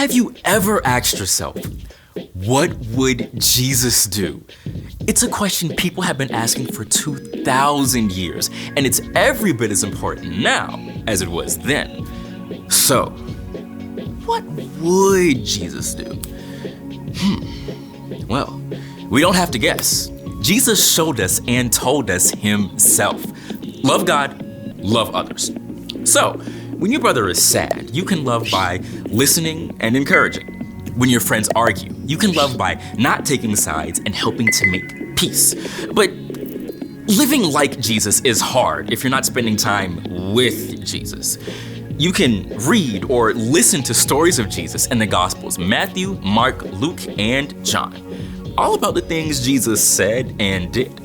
Have you ever asked yourself, what would Jesus do? It's a question people have been asking for 2,000 years, and it's every bit as important now as it was then. So, what would Jesus do? Well, we don't have to guess. Jesus showed us and told us himself. Love God, love others. So, when your brother is sad, you can love by listening and encouraging. When your friends argue, you can love by not taking sides and helping to make peace. But living like Jesus is hard if you're not spending time with Jesus. You can read or listen to stories of Jesus in the Gospels, Matthew, Mark, Luke, and John, all about the things Jesus said and did.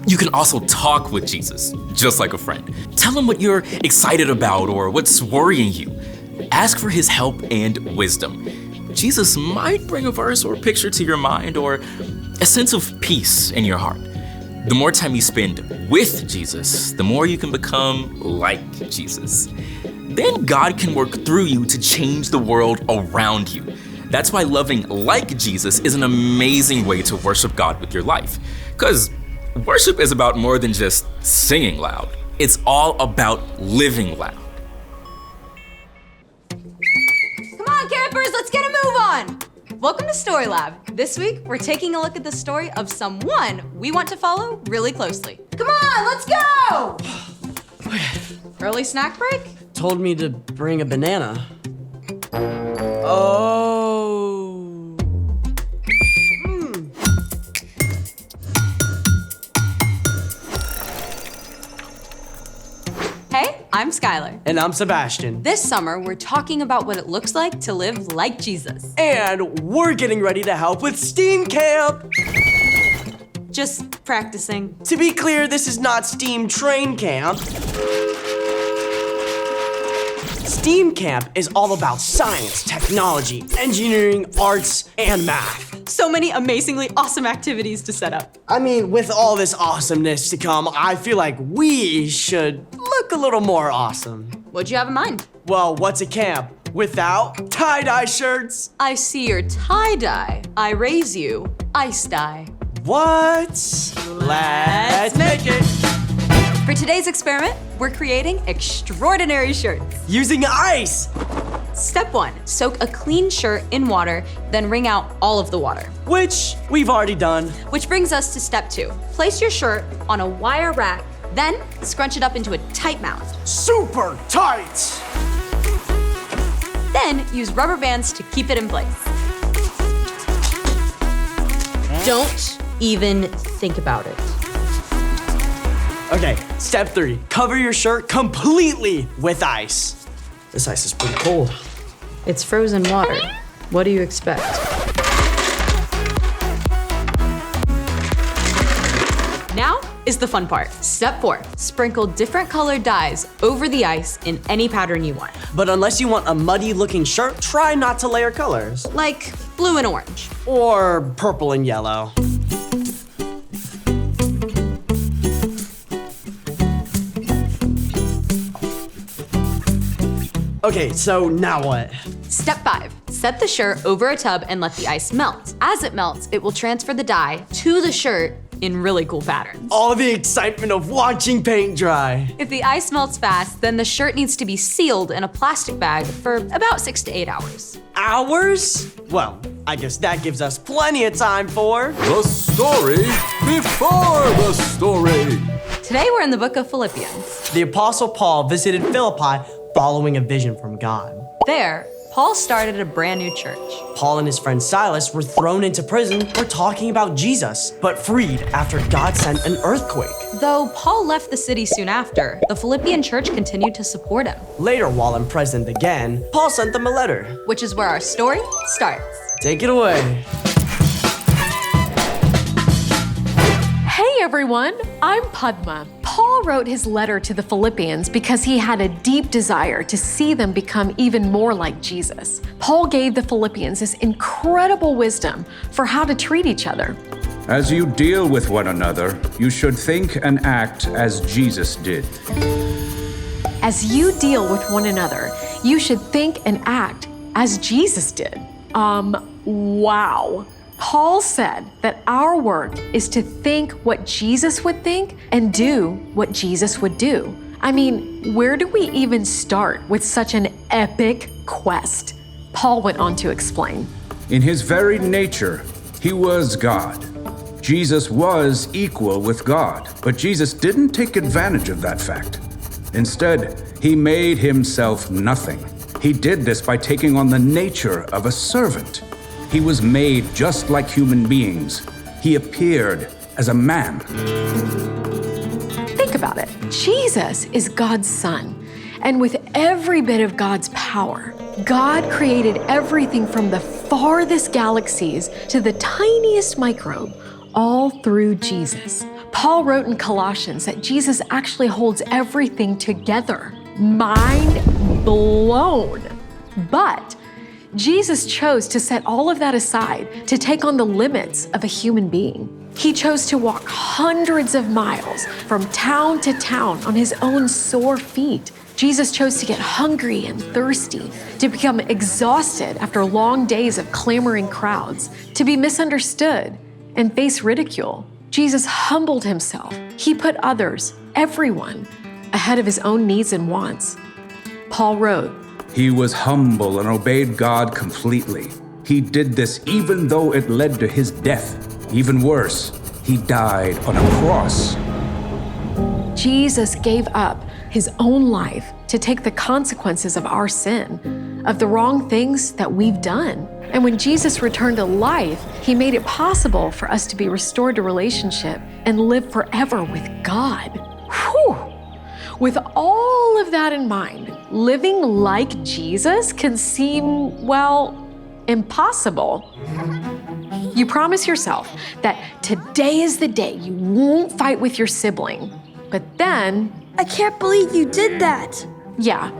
You can also talk with Jesus, just like a friend. Tell him what you're excited about or what's worrying you. Ask for his help and wisdom. Jesus might bring a verse or picture to your mind or a sense of peace in your heart. The more time you spend with Jesus, the more you can become like Jesus. Then God can work through you to change the world around you. That's why loving like Jesus is an amazing way to worship God with your life. Because worship is about more than just singing loud. It's all about living loud. Come on, campers, let's get a move on. Welcome to Story Lab. This week, we're taking a look at the story of someone we want to follow really closely. Come on, let's go! Early snack break? Told me to bring a banana. Oh. Hey, I'm Skylar. And I'm Sebastian. This summer, we're talking about what it looks like to live like Jesus. And we're getting ready to help with STEAM Camp. Just practicing. To be clear, this is not STEAM Train Camp. STEAM Camp is all about science, technology, engineering, arts, and math. So many amazingly awesome activities to set up. I mean, with all this awesomeness to come, I feel like we should look a little more awesome. What'd you have in mind? Well, what's a camp without tie-dye shirts? I see your tie-dye. I raise you, ice dye. What? Let's make it. For today's experiment, we're creating extraordinary shirts. Using ice. Step 1, soak a clean shirt in water, then wring out all of the water. Which we've already done. Which brings us to step 2. Place your shirt on a wire rack, then scrunch it up into a tight mound. Super tight. Then use rubber bands to keep it in place. Don't even think about it. Okay, step 3, cover your shirt completely with ice. This ice is pretty cold. It's frozen water. What do you expect? Now is the fun part. Step 4, sprinkle different colored dyes over the ice in any pattern you want. But unless you want a muddy looking shirt, try not to layer colors. Like blue and orange. Or purple and yellow. Okay, so now what? Step 5, set the shirt over a tub and let the ice melt. As it melts, it will transfer the dye to the shirt in really cool patterns. All the excitement of watching paint dry. If the ice melts fast, then the shirt needs to be sealed in a plastic bag for about 6 to 8 hours. Hours? Well, I guess that gives us plenty of time for The story before the story. Today we're in the book of Philippians. the Apostle Paul visited Philippi following a vision from God. There, Paul started a brand new church. Paul and his friend Silas were thrown into prison for talking about Jesus, but freed after God sent an earthquake. Though Paul left the city soon after, the Philippian church continued to support him, Later, while imprisoned again, Paul sent them a letter. which is where our story starts. Take it away. Hey everyone, I'm Padma. Paul wrote his letter to the Philippians because he had a deep desire to see them become even more like Jesus. Paul gave the Philippians this incredible wisdom for how to treat each other. As you deal with one another, you should think and act as Jesus did. As you deal with one another, you should think and act as Jesus did. Wow. Paul said that our work is to think what Jesus would think and do what Jesus would do. I mean, where do we even start with such an epic quest? Paul went on to explain. In his very nature, he was God. Jesus was equal with God, but Jesus didn't take advantage of that fact. Instead, he made himself nothing. He did this by taking on the nature of a servant. He was made just like human beings. He appeared as a man. Think about it. Jesus is God's son. And with every bit of God's power, God created everything from the farthest galaxies to the tiniest microbe, all through Jesus. Paul wrote in Colossians that Jesus actually holds everything together. Mind blown. But Jesus chose to set all of that aside to take on the limits of a human being. He chose to walk hundreds of miles from town to town on his own sore feet. Jesus chose to get hungry and thirsty, to become exhausted after long days of clamoring crowds, to be misunderstood and face ridicule. Jesus humbled himself. He put others, everyone, ahead of his own needs and wants. Paul wrote, He was humble and obeyed God completely. He did this even though it led to his death. Even worse, he died on a cross. Jesus gave up his own life to take the consequences of our sin, of the wrong things that we've done. And when Jesus returned to life, he made it possible for us to be restored to relationship and live forever with God. Whew! With all of that in mind, living like Jesus can seem, well, impossible. You promise yourself that today is the day you won't fight with your sibling, but then... I can't believe you did that. Yeah,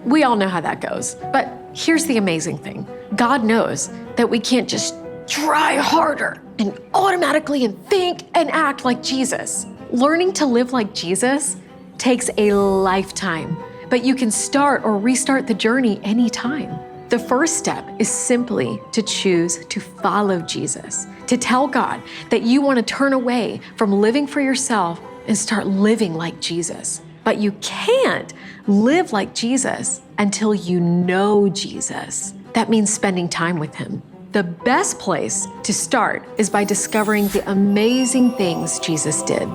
we all know how that goes. But here's the amazing thing. God knows that we can't just try harder and automatically and think and act like Jesus. Learning to live like Jesus takes a lifetime, but you can start or restart the journey anytime. The first step is simply to choose to follow Jesus, to tell God that you want to turn away from living for yourself and start living like Jesus. But you can't live like Jesus until you know Jesus. That means spending time with him. The best place to start is by discovering the amazing things Jesus did.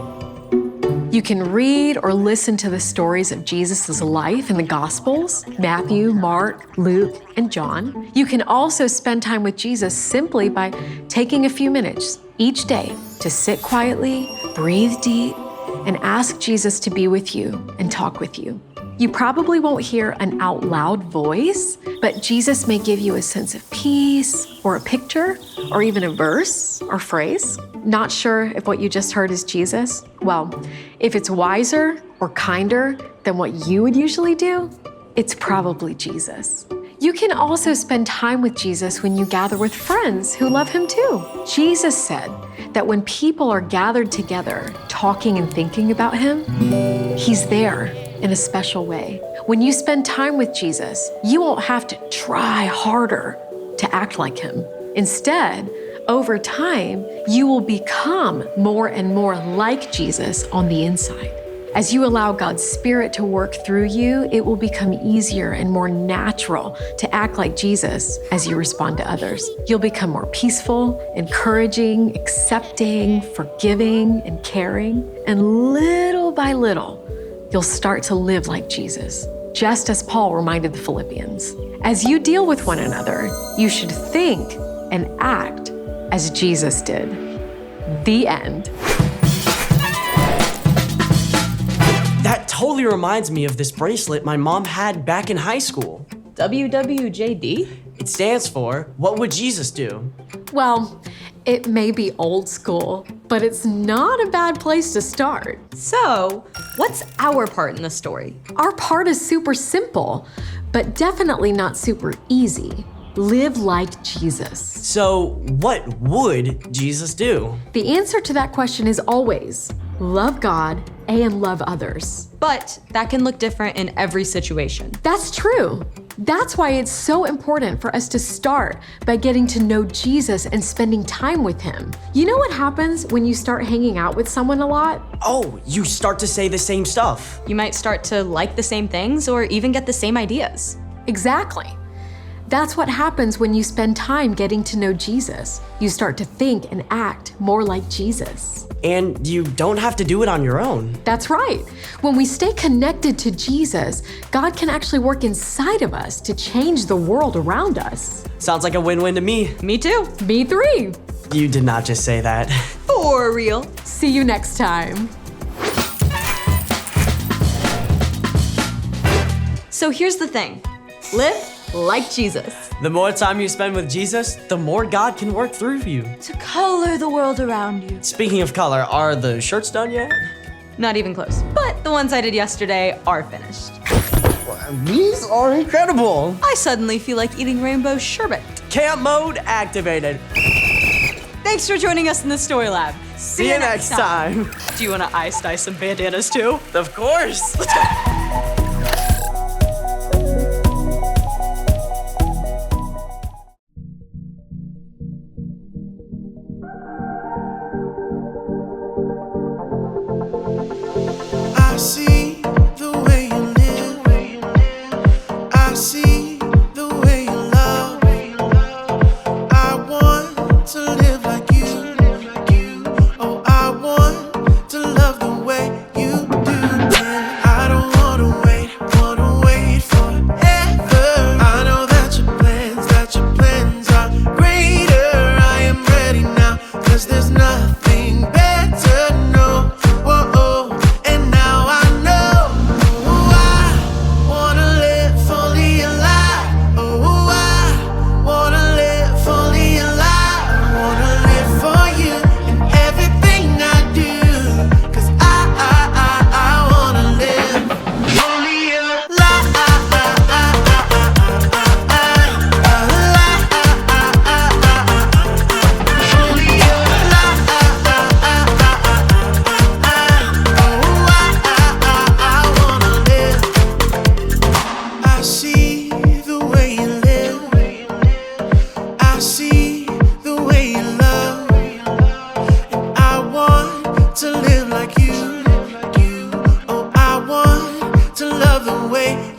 You can read or listen to the stories of Jesus' life in the Gospels, Matthew, Mark, Luke, and John. You can also spend time with Jesus simply by taking a few minutes each day to sit quietly, breathe deep, and ask Jesus to be with you and talk with you. You probably won't hear an out loud voice, but Jesus may give you a sense of peace or a picture or even a verse or phrase. Not sure if what you just heard is Jesus? Well, if it's wiser or kinder than what you would usually do, it's probably Jesus. You can also spend time with Jesus when you gather with friends who love him too. Jesus said that when people are gathered together, talking and thinking about him, he's there in a special way. When you spend time with Jesus, you won't have to try harder to act like him. Instead, over time, you will become more and more like Jesus on the inside. As you allow God's Spirit to work through you, it will become easier and more natural to act like Jesus as you respond to others. You'll become more peaceful, encouraging, accepting, forgiving, and caring. And little by little, you'll start to live like Jesus, just as Paul reminded the Philippians. As you deal with one another, you should think and act as Jesus did. The end. That totally reminds me of this bracelet my mom had back in high school. WWJD? It stands for, What Would Jesus Do? Well, it may be old school, but it's not a bad place to start. So, what's our part in the story? Our part is super simple, but definitely not super easy. Live like Jesus. So, what would Jesus do? The answer to that question is always love God and love others. But that can look different in every situation. That's true. That's why it's so important for us to start by getting to know Jesus and spending time with him. You know what happens when you start hanging out with someone a lot? Oh, you start to say the same stuff. You might start to like the same things or even get the same ideas. Exactly. That's what happens when you spend time getting to know Jesus. You start to think and act more like Jesus. And you don't have to do it on your own. That's right. When we stay connected to Jesus, God can actually work inside of us to change the world around us. Sounds like a win-win to me. Me too. Me three. You did not just say that. For real. See you next time. So here's the thing. Live like Jesus. The more time you spend with Jesus, the more God can work through you. To color the world around you. Speaking of color, are the shirts done yet? Not even close. But the ones I did yesterday are finished. These are incredible. I suddenly feel like eating rainbow sherbet. Camp mode activated. Thanks for joining us in the Story Lab. See you next time. Do you want to ice dye some bandanas too? Of course. Let's go. I see the way you live. I see the way you love. I want to live like you. Oh, I want to love the way you do. I don't wanna wait forever. I know that your plans are greater. I am ready now, 'cause there's nothing better, no. Whoa, and now I know. Oh, I wanna live fully alive. Oh, I wanna live fully alive. I wanna live for you in everything I do. 'Cause I wanna live fully alive. Fully alive. I wanna live. I see the way you live. I see the way you love. And I want to live like you. Oh, I want to love the way